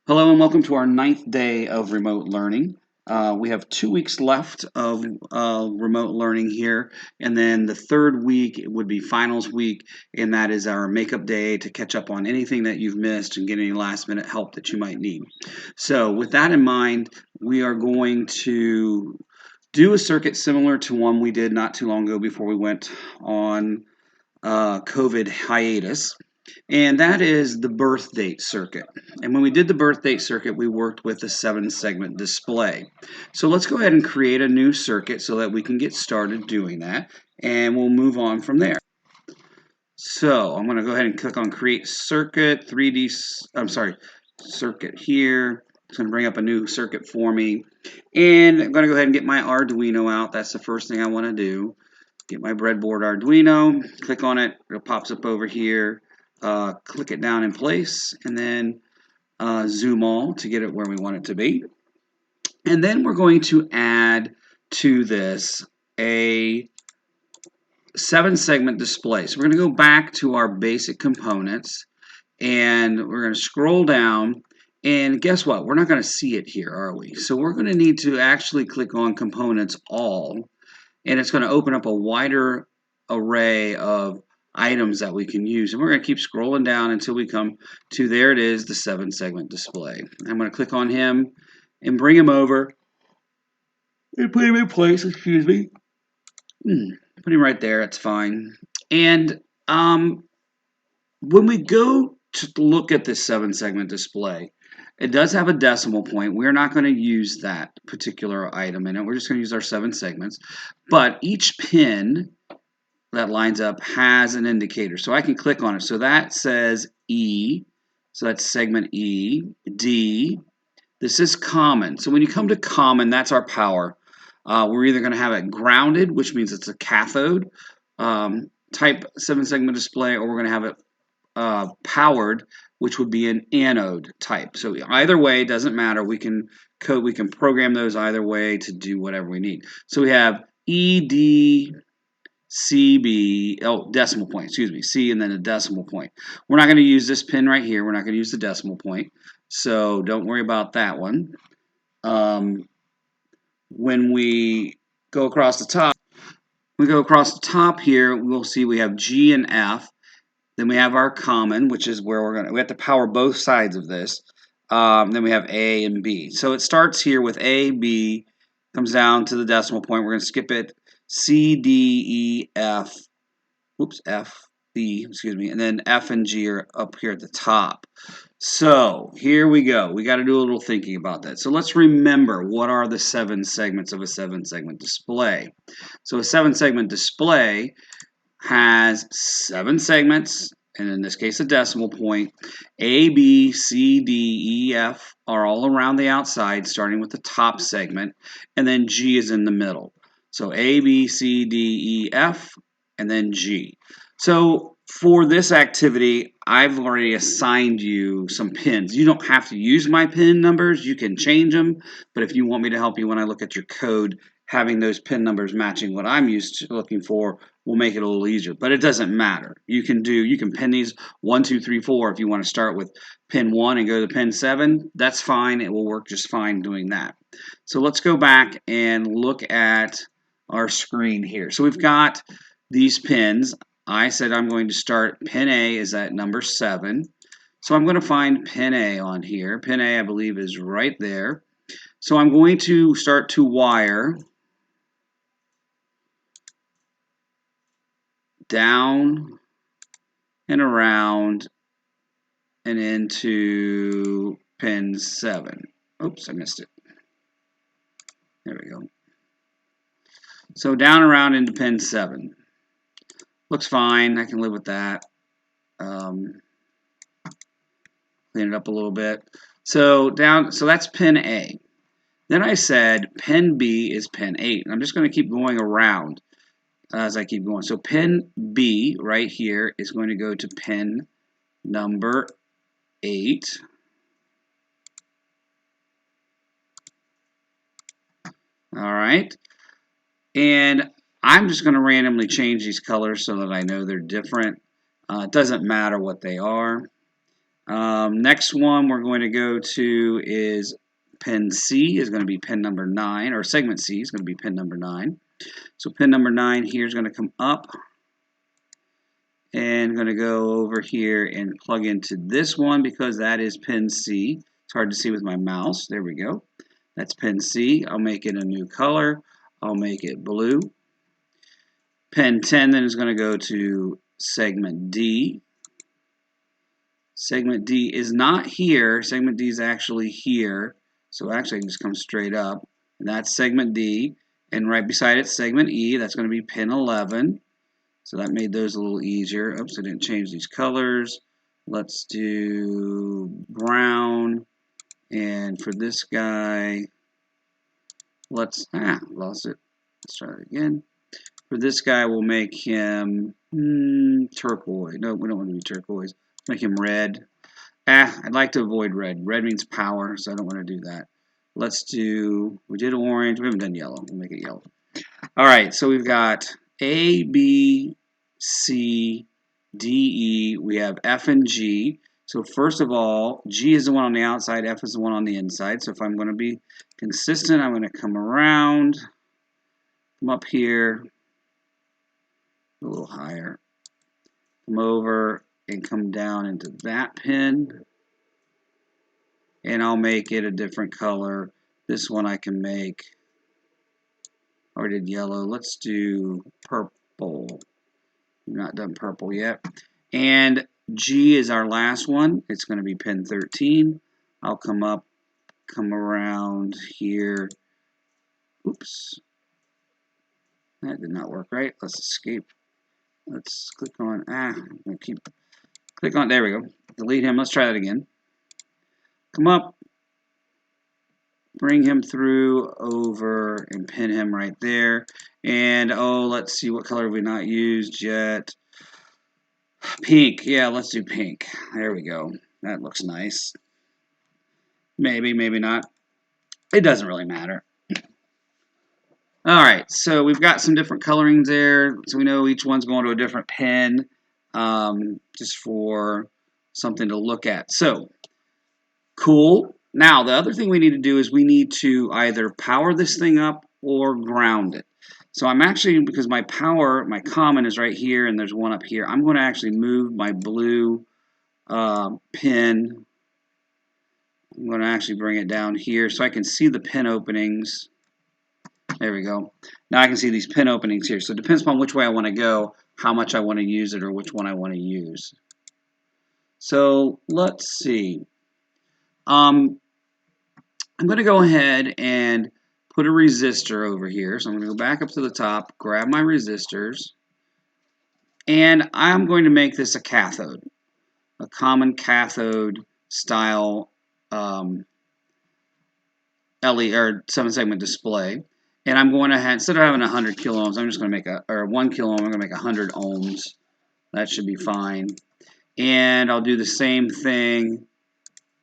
Hello and welcome to our ninth day of remote learning. We have 2 weeks left of remote learning here, and then the third week would be finals week, and that is our makeup day to catch up on anything that you've missed and get any last minute help that you might need. So, with that in mind, we are going to do a circuit similar to one we did not too long ago before we went on COVID hiatus. And that is the birth date circuit. And when we did the birth date circuit, we worked with a 7-segment display. So let's go ahead and create a new circuit so that we can get started doing that. And we'll move on from there. So I'm going to go ahead and click on Create Circuit, Circuit here. It's going to bring up a new circuit for me. And I'm going to go ahead and get my Arduino out. That's the first thing I want to do. Get my breadboard Arduino, click on it, it pops up over here. Click it down in place, and then zoom all to get it where we want it to be. And then we're going to add to this a 7-segment display. So we're going to go back to our basic components, and we're going to scroll down. And guess what? We're not going to see it here, are we? So we're going to need to actually click on Components All, and it's going to open up a wider array of items that we can use. And we're going to keep scrolling down until we come to, there it is, the 7-segment display. I'm going to click on him and bring him over and put him in place, excuse me. Put him right there, that's fine. And when we go to look at this 7-segment display, it does have a decimal point. We're not going to use that particular item in it. We're just going to use our 7 segments. But each pin that lines up has an indicator. So I can click on it. So that says E. So that's segment E. D. This is common. So when you come to common, that's our power. We're either going to have it grounded, which means it's a cathode type 7-segment display, or we're going to have it powered, which would be an anode type. So either way, it doesn't matter. We can program those either way to do whatever we need. So we have ED, CB, decimal point, excuse me, C and then a decimal point. We're not going to use this pin right here. We're not going to use the decimal point. So don't worry about that one. When we go across the top, here, we'll see we have G and F. Then we have our common, which is where we have to power both sides of this. Then we have A and B. So it starts here with A, B, comes down to the decimal point. We're going to skip it. C, D, E, F. Oops, F, B, excuse me. And then F and G are up here at the top. So here we go. We got to do a little thinking about that. So let's remember, what are the 7 segments of a 7-segment display? So a 7-segment display has 7 segments, and in this case a decimal point. A, B, C, D, E, F are all around the outside, starting with the top segment, and then G is in the middle. So A, B, C, D, E, F, and then G. So for this activity, I've already assigned you some pins. You don't have to use my pin numbers. You can change them, but if you want me to help you when I look at your code, having those pin numbers matching what I'm used to looking for will make it a little easier. But it doesn't matter. You can pin these 1, 2, 3, 4. If you want to start with pin 1 and go to pin 7, that's fine. It will work just fine doing that. So let's go back and look at our screen here. So we've got these pins. I said I'm going to start pin A is at number 7. So I'm going to find pin A on here. Pin A, I believe, is right there. So I'm going to start to wire down and around and into pin 7. Oops, I missed it. There we go. So down around into pin 7. Looks fine. I can live with that. Clean it up a little bit. So that's pin A. Then I said pin B is pin 8. I'm just going to keep going around as I keep going. So pin B right here is going to go to pin number 8. All right. And I'm just going to randomly change these colors so that I know they're different. It doesn't matter what they are. Next one we're going to go to is pin C is going to be pin number 9, or segment C is going to be pin number 9. So pin number 9 here is going to come up and going to go over here and plug into this one because that is pin C. It's hard to see with my mouse. There we go. That's pin C. I'll make it a new color. I'll make it blue. Pin 10 then is going to go to segment D. Segment D is not here. Segment D is actually here. So actually I can just come straight up. And that's segment D. And right beside it, segment E. That's going to be pin 11. So that made those a little easier. Oops, I didn't change these colors. Let's do brown. And for this guy, lost it. Let's try it again. For this guy, we'll make him turquoise. No, we don't want to do turquoise. Let's make him red. I'd like to avoid red. Red means power, so I don't want to do that. Let's do, we did orange. We haven't done yellow. We'll make it yellow. All right, so we've got A, B, C, D, E. We have F and G. So first of all, G is the one on the outside, F is the one on the inside. So if I'm going to be consistent, I'm going to come around, come up here, a little higher, come over and come down into that pin. And I'll make it a different color. This one I can make, I already did yellow. Let's do purple. We've not done purple yet. And G is our last one. It's going to be pin 13. I'll come up, come around here. Oops. That did not work right. Let's escape. Let's click on, I'm going to click on, there we go. Delete him. Let's try that again. Come up, bring him through, over, and pin him right there. And, let's see, what color have we not used yet? Pink. Yeah, let's do pink. There we go. That looks nice. Maybe, maybe not. It doesn't really matter. All right, so we've got some different colorings there. So we know each one's going to a different pin, just for something to look at. So, cool. Now, the other thing we need to do is we need to either power this thing up or ground it. So I'm actually, because my power, my common is right here and there's one up here, I'm going to actually move my blue pin. I'm going to actually bring it down here so I can see the pin openings. There we go. Now I can see these pin openings here. So it depends upon which way I want to go, how much I want to use it, or which one I want to use. So let's see. I'm going to go ahead and put a resistor over here. So I'm going to go back up to the top, grab my resistors, and I'm going to make this a cathode, a common cathode style LED or 7-segment display. And I'm going to have, instead of having 100 kilo ohms, I'm just going to make 1 kilo ohm, I'm going to make 100 ohms. That should be fine. And I'll do the same thing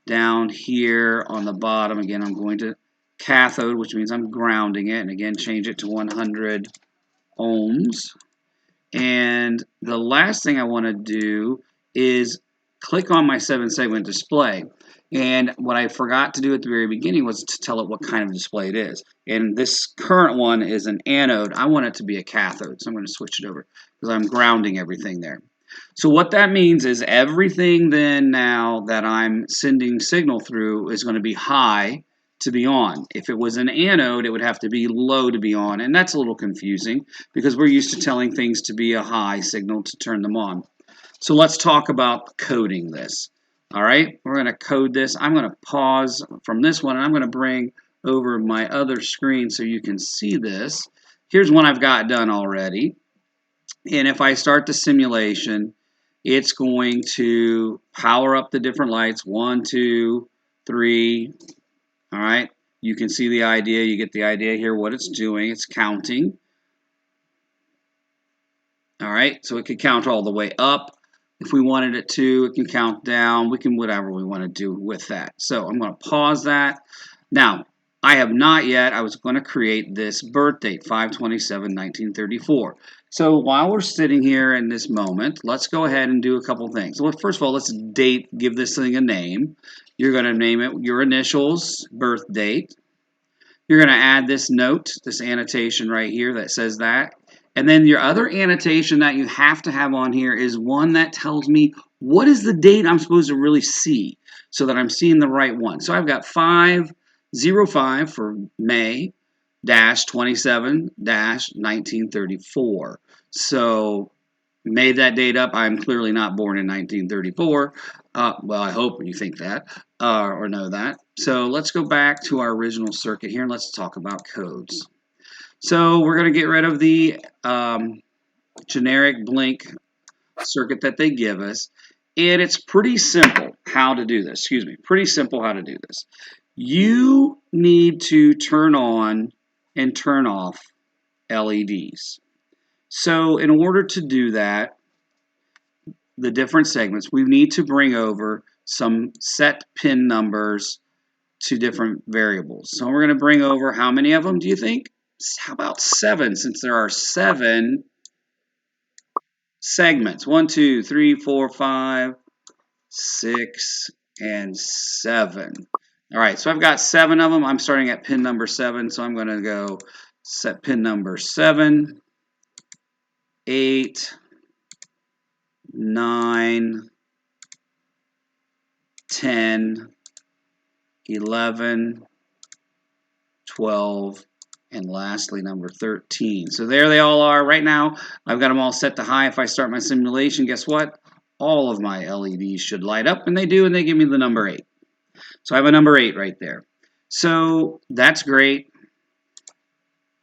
down here on the bottom. Again, I'm going to cathode, which means I'm grounding it. And again, change it to 100 ohms. And the last thing I want to do is click on my 7-segment display. And what I forgot to do at the very beginning was to tell it what kind of display it is. And this current one is an anode. I want it to be a cathode, so I'm going to switch it over because I'm grounding everything there. So what that means is everything then now that I'm sending signal through is going to be high to be on. If it was an anode, it would have to be low to be on. And that's a little confusing because we're used to telling things to be a high signal to turn them on. So let's talk about coding this. All right, we're going to code this. I'm going to pause from this one, and I'm going to bring over my other screen so you can see this. Here's one I've got done already. And if I start the simulation, it's going to power up the different lights. 1, 2, 3. All right, you can see the idea. You get the idea here what it's doing. It's counting. All right, so it can count all the way up. If we wanted it to, it can count down. We can whatever we want to do with that. So I'm going to pause that. Now, I have not yet. I was going to create this birth date, 5/27/1934. So while we're sitting here in this moment, let's go ahead and do a couple things. Well, first of all, let's give this thing a name. You're going to name it your initials, birth date. You're going to add this note, this annotation right here that says that. And then your other annotation that you have to have on here is one that tells me what is the date I'm supposed to really see so that I'm seeing the right one. So I've got 5/05 for May dash 27 dash 1934. So made that date up. I'm clearly not born in 1934. Well, I hope you think that or know that. So let's go back to our original circuit here and let's talk about codes. So we're going to get rid of the generic blink circuit that they give us. And it's pretty simple how to do this. Excuse me. Pretty simple how to do this. You need to turn on and turn off LEDs. So in order to do that, the different segments, we need to bring over some set pin numbers to different variables. So we're going to bring over how many of them do you think? How about 7, since there are 7 segments? 1, 2, 3, 4, 5, 6, and 7. All right, so I've got 7 of them. I'm starting at pin number 7, so I'm going to go set pin number 7, 8, 9, 10, 11, 12, and lastly number 13. So there they all are. Right now, I've got them all set to high. If I start my simulation, guess what? All of my LEDs should light up, and they do, and they give me the number 8. So I have a number 8 right there. So that's great.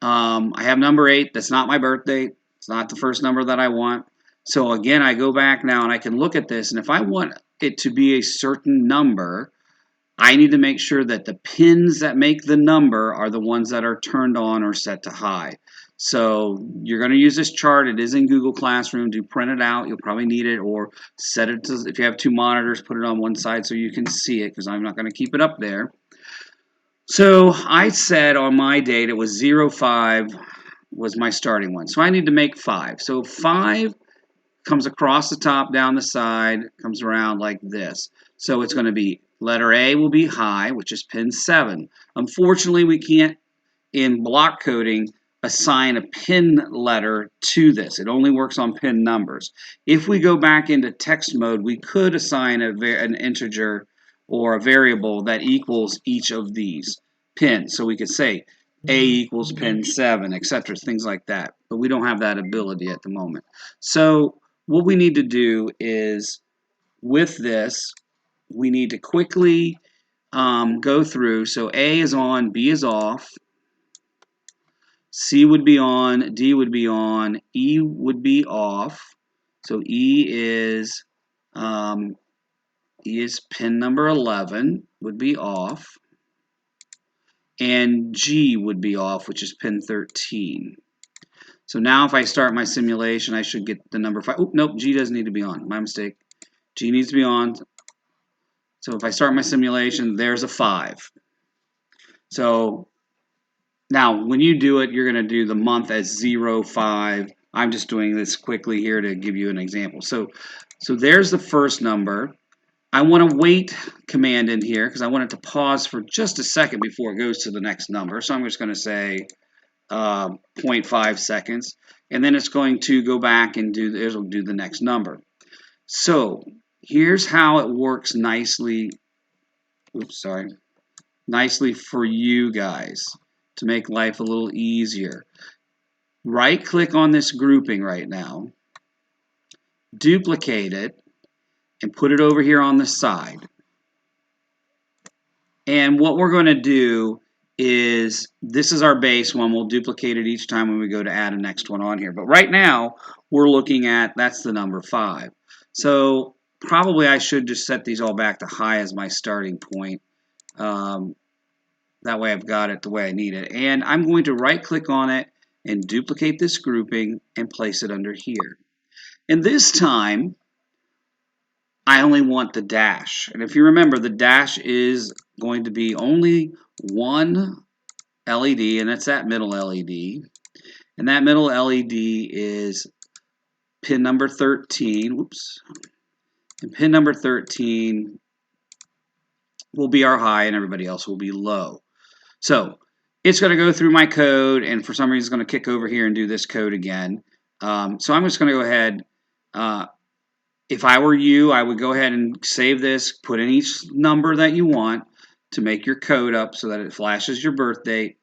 I have number 8. That's not my birth date. It's not the first number that I want. So again, I go back now, and I can look at this, and if I want it to be a certain number, I need to make sure that the pins that make the number are the ones that are turned on or set to high. So you're going to use this chart. It is in Google Classroom. Do print it out. You'll probably need it, or set it to, if you have 2 monitors, put it on one side so you can see it, because I'm not going to keep it up there. So I said on my date it was 05 was my starting one. So I need to make 5. So 5 comes across the top, down the side, comes around like this. So it's going to be letter A will be high, which is pin 7. Unfortunately, we can't, in block coding, assign a pin letter to this. It only works on pin numbers. If we go back into text mode, we could assign an integer or a variable that equals each of these pins. So we could say A equals pin 7, etc., things like that. But we don't have that ability at the moment. So what we need to do is, with this, we need to quickly go through. So A is on, B is off, C would be on, D would be on, E would be off. So E is pin number 11, would be off, and G would be off, which is pin 13. So now if I start my simulation, I should get the number 5. Oh, nope, G doesn't need to be on. My mistake. G needs to be on. So if I start my simulation, there's a 5. So now when you do it, you're going to do the month as 05. I'm just doing this quickly here to give you an example. So there's the first number. I want a wait command in here because I want it to pause for just a second before it goes to the next number. So I'm just going to say 0.5 seconds. And then it's going to go back and it'll do the next number. So here's how it works nicely. Oops, sorry. Nicely for you guys to make life a little easier. Right click on this grouping right now, duplicate it, and put it over here on the side. And what we're going to do is, this is our base one. We'll duplicate it each time when we go to add a next one on here. But right now, we're looking at, that's the number 5. So probably I should just set these all back to high as my starting point. That way I've got it the way I need it. And I'm going to right click on it and duplicate this grouping and place it under here. And this time, I only want the dash. And if you remember, the dash is going to be only one LED, and it's that middle LED. And that middle LED is pin number 13. Whoops. And pin number 13 will be our high, and everybody else will be low. So it's going to go through my code, and for some reason it's going to kick over here and do this code again. So I'm just going to go ahead. If I were you, I would go ahead and save this, put in each number that you want to make your code up so that it flashes your birth date,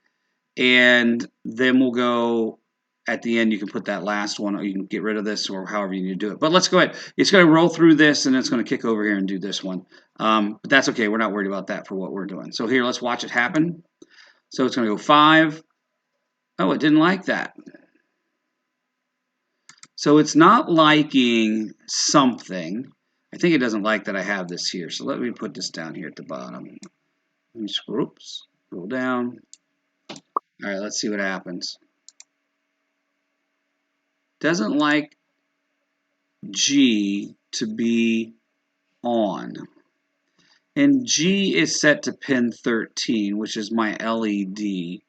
and then we'll go at the end. You can put that last one, or you can get rid of this, or however you need to do it. But let's go ahead. It's going to roll through this, and it's going to kick over here and do this one. But that's okay. We're not worried about that for what we're doing. So here, let's watch it happen. So it's going to go 5. Oh, it didn't like that. So it's not liking something. I think it doesn't like that I have this here. So let me put this down here at the bottom. Oops, scroll down. All right, let's see what happens. Doesn't like G to be on. And G is set to pin 13, which is my LED.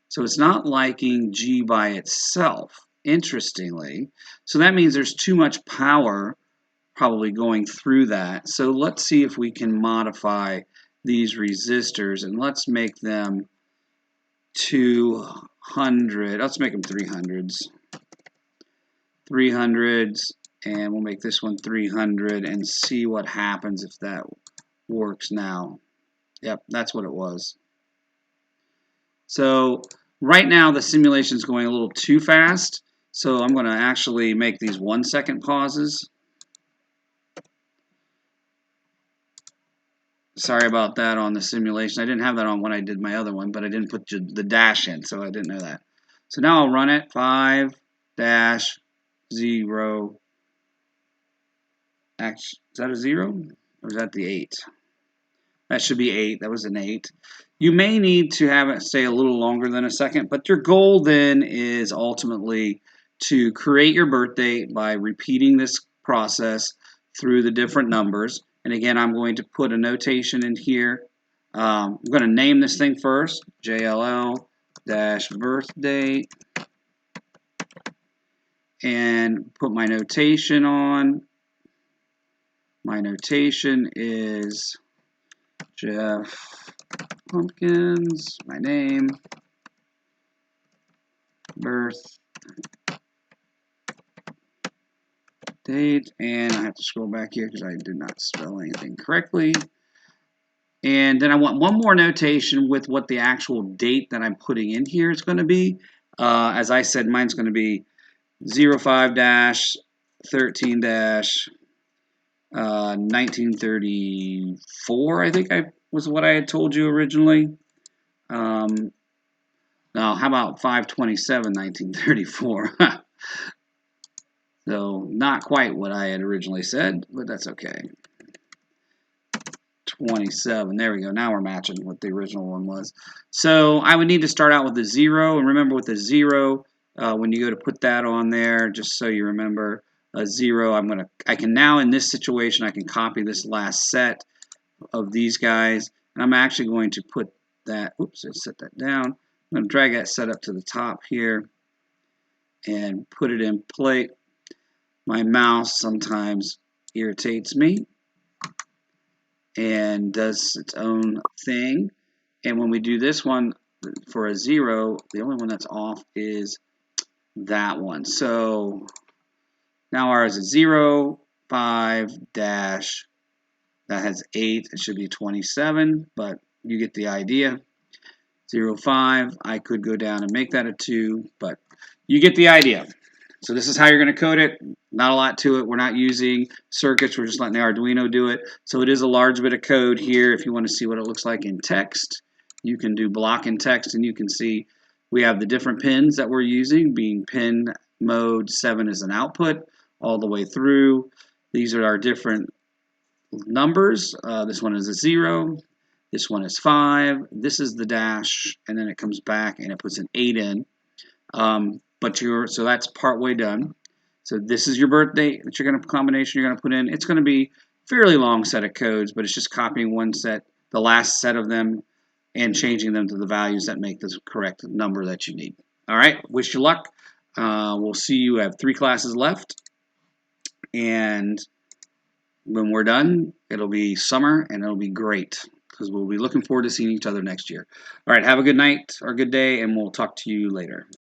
So it's not liking G by itself, interestingly. So that means there's too much power probably going through that. So let's see if we can modify these resistors, and let's make them 200. Let's make them 300s. 300s, and we'll make this one 300 and see what happens if that works now. Yep, that's what it was. So right now the simulation is going a little too fast, so I'm going to actually make these 1-second pauses. Sorry about that on the simulation. I didn't have that on when I did my other one, but I didn't put the dash in, so I didn't know that. So now I'll run it. 5 dash 0. Actually, is that a 0? Or is that the 8? That should be 8. That was an 8. You may need to have it stay a little longer than a second, but your goal then is ultimately to create your birthday by repeating this process through the different numbers. And again, I'm going to put a notation in here. I'm going to name this thing first, JLL-birthdate, and put my notation on. My notation is Jeff Pumpkins, my name, birth date, and I have to scroll back here because I did not spell anything correctly. And then I want one more notation with what the actual date that I'm putting in here is going to be. As I said, mine's going to be 05-13-1934, I think was what I had told you originally. Now, how about 5/27/1934? So not quite what I had originally said, but that's okay. 27. There we go. Now we're matching what the original one was. So I would need to start out with a 0, and remember with a 0, when you go to put that on there, just so you remember, a 0. I can now in this situation I can copy this last set of these guys, and I'm actually going to put that. Oops, I set that down. I'm going to drag that set up to the top here and put it in place. My mouse sometimes irritates me and does its own thing. And when we do this one for a 0, the only one that's off is that one. So now ours is 0, 5 dash, that has 8. It should be 27, but you get the idea. 0, 5, I could go down and make that a 2, but you get the idea. So this is how you're going to code it. Not a lot to it. We're not using circuits. We're just letting the Arduino do it. So it is a large bit of code here. If you want to see what it looks like in text, you can do block and text, and you can see we have the different pins that we're using, being pin mode 7 is an output all the way through. These are our different numbers. This one is a 0. This one is 5. This is the dash, and then it comes back and it puts an 8 in. So that's part way done. So this is your birthday that you're going to combination you're going to put in. It's going to be a fairly long set of codes, but it's just copying one set, the last set of them, and changing them to the values that make the correct number that you need. All right, wish you luck. We'll see you. Have 3 classes left, and when we're done, it'll be summer and it'll be great because we'll be looking forward to seeing each other next year. All right, have a good night or good day, and we'll talk to you later.